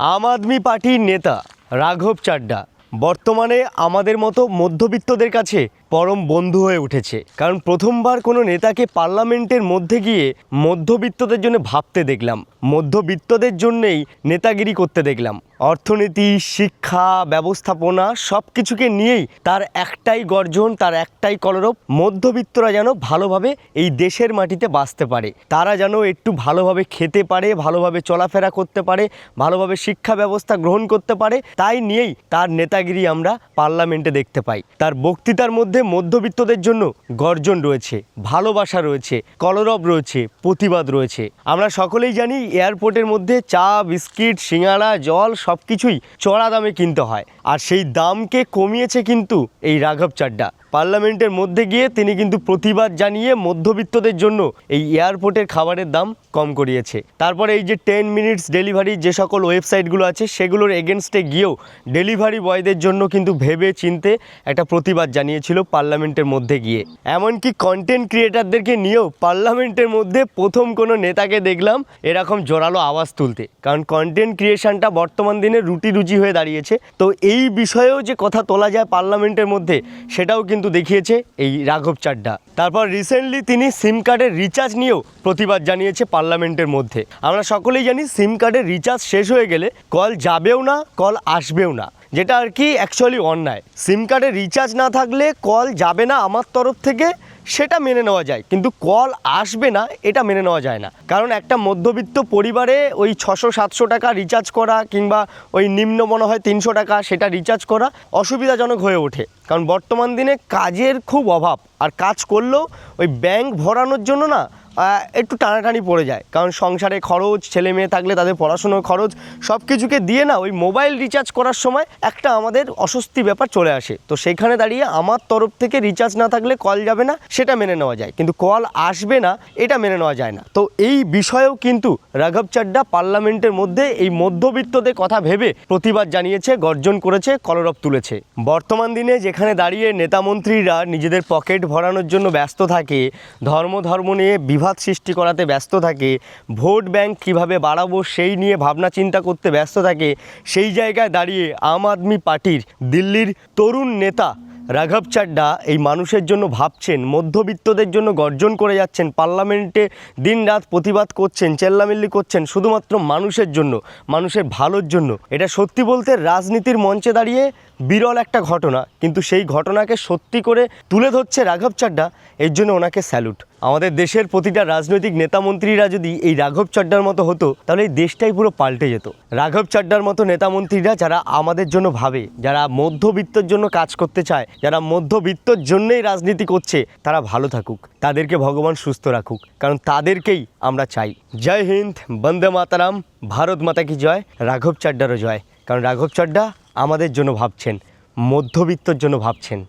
আম আদমি পার্টির নেতা রাঘব চাড্ডা বর্তমানে আমাদের মতো মধ্যবিত্তদের কাছে পরম বন্ধু হয়ে উঠেছে। কারণ প্রথমবার কোনো নেতাকে পার্লামেন্টের মধ্যে গিয়ে মধ্যবিত্তদের জন্য ভাবতে দেখলাম, মধ্যবিত্তদের জন্যেই নেতাগিরি করতে দেখলাম। অর্থনীতি, শিক্ষা, ব্যবস্থাপনা সব কিছুকে নিয়েই তার একটাই গর্জন, তার একটাই কলরব, মধ্যবিত্তরা যেন ভালোভাবে এই দেশের মাটিতে বাঁচতে পারে, তারা যেন একটু ভালোভাবে খেতে পারে, ভালোভাবে চলাফেরা করতে পারে, ভালোভাবে শিক্ষা ব্যবস্থা গ্রহণ করতে পারে। তাই নিয়েই তার নেতাগিরি আমরা পার্লামেন্টে দেখতে পাই। তার বক্তৃতার মধ্যে মধ্যবিত্তদের জন্য গর্জন রয়েছে, ভালোবাসা রয়েছে, কলরব রয়েছে, প্রতিবাদ রয়েছে। আমরা সকলেই জানি এয়ারপোর্টের মধ্যে চা, বিস্কিট, সিঙ্গাড়া, জল সব কিছুই চড়া দামে কিনতে হয়, আর সেই দামকে কমিয়েছে কিন্তু এই রাঘব চাড্ডা। পার্লামেন্টের মধ্যে গিয়ে তিনি কিন্তু প্রতিবাদ জানিয়ে মধ্যবিত্তদের জন্য এই এয়ারপোর্টের খাবারের দাম কম করিয়েছে। তারপরে এই যে 10 মিনিটস ডেলিভারি যে সকল ওয়েবসাইটগুলো আছে সেগুলোর এগেনস্টে গিয়েও ডেলিভারি বয়দের জন্য কিন্তু ভেবে চিনতে একটা প্রতিবাদ জানিয়েছিল পার্লামেন্টের মধ্যে গিয়ে। এমনকি কন্টেন্ট ক্রিয়েটারদেরকে নিয়েও পার্লামেন্টের মধ্যে প্রথম কোনো নেতাকে দেখলাম এরকম জোরালো আওয়াজ তুলতে। কারণ কন্টেন্ট ক্রিয়েশনটা বর্তমান দিনে রুটি হয়ে দাঁড়িয়েছে। তো এই বিষয়েও যে কথা তোলা যায় পার্লামেন্টের মধ্যে সেটাও কিন্তু দেখিয়েছে এই রাঘব চাড্ডা। তারপর রিসেন্টলি তিনি সিম কার্ডের রিচার্জ নিয়েও প্রতিবাদ জানিয়েছে পার্লামেন্টের মধ্যে। আমরা সকলেই জানি সিম কার্ডের রিচার্জ শেষ হয়ে গেলে কল যাবেও না, কল আসবেও না, যেটা আর কি অ্যাকচুয়ালি অন্যায়। সিম কার্ডের রিচার্জ না থাকলে কল যাবে না আমার তরফ থেকে, সেটা মেনে নেওয়া যায়, কিন্তু কল আসবে না এটা মেনে নেওয়া যায় না। কারণ একটা মধ্যবিত্ত পরিবারে ওই 600-700 টাকা রিচার্জ করা কিংবা ওই নিম্ন মনে হয় 300 টাকা সেটা রিচার্জ করা অসুবিধাজনক হয়ে ওঠে। কারণ বর্তমান দিনে কাজের খুব অভাব, আর কাজ করলেও ওই ব্যাংক ভরানোর জন্য না একটু টানাটানি পড়ে যায়। কারণ সংসারে খরচ, ছেলে মেয়ে থাকলে তাদের পড়াশোনার খরচ সব কিছুকে দিয়ে না ওই মোবাইল রিচার্জ করার সময় একটা আমাদের অস্বস্তি ব্যাপার চলে আসে। তো সেখানে দাঁড়িয়ে আমার তরফ থেকে রিচার্জ না থাকলে কল যাবে না সেটা মেনে নেওয়া যায়, কিন্তু কল আসবে না এটা মেনে নেওয়া যায় না। তো এই বিষয়েও কিন্তু রাঘব চাড্ডা পার্লামেন্টের মধ্যে এই মধ্যবিত্তদের কথা ভেবে প্রতিবাদ জানিয়েছে, গর্জন করেছে, কলরব তুলেছে। বর্তমান দিনে যেখানে দাঁড়িয়ে নেতামন্ত্রীরা নিজেদের পকেট ভরানোর জন্য ব্যস্ত থাকে, ধর্ম নিয়ে বিভাদ সৃষ্টি করাতে ব্যস্ত থাকে, ভোট ব্যাংক কিভাবে বাড়াবো সেই নিয়ে ভাবনা চিন্তা করতে ব্যস্ত থাকে, সেই জায়গায় দাঁড়িয়ে আম আদমি পার্টির দিল্লির তরুণ নেতা রাঘব চাড্ডা এই মানুষের জন্য ভাবছেন, মধ্যবিত্তদের জন্য গর্জন করে যাচ্ছেন, পার্লামেন্টে দিনরাত প্রতিবাদ করছেন, চেল্লামিল্লি করছেন শুধুমাত্র মানুষের জন্য, মানুষের ভালোর জন্য। এটা সত্যি বলতে রাজনীতির মঞ্চে দাঁড়িয়ে বিরল একটা ঘটনা, কিন্তু সেই ঘটনাকে সত্যি করে তুলে ধরছে রাঘব চাড্ডা। এর জন্য ওনাকে স্যালুট। আমাদের দেশের প্রতিটা রাজনৈতিক নেতামন্ত্রীরা যদি এই রাঘব চাড্ডার মতো হতো তাহলে এই দেশটাই পুরো পাল্টে যেত। রাঘব চাড্ডার মতো নেতামন্ত্রীরা যারা আমাদের জন্য ভাবে, যারা মধ্যবিত্তর জন্য কাজ করতে চায়, যারা মধ্যবিত্তর জন্যই রাজনীতি করছে, তারা ভালো থাকুক, তাদেরকে ভগবান সুস্থ রাখুক, কারণ তাদেরকেই আমরা চাই। জয় হিন্দ, বন্দে মাতারাম, ভারত মাতা কি জয়। রাঘব চাড্ডারও জয়, কারণ রাঘব চাড্ডা আমাদের জন্য ভাবছেন, মধ্যবিত্তর জন্য ভাবছেন।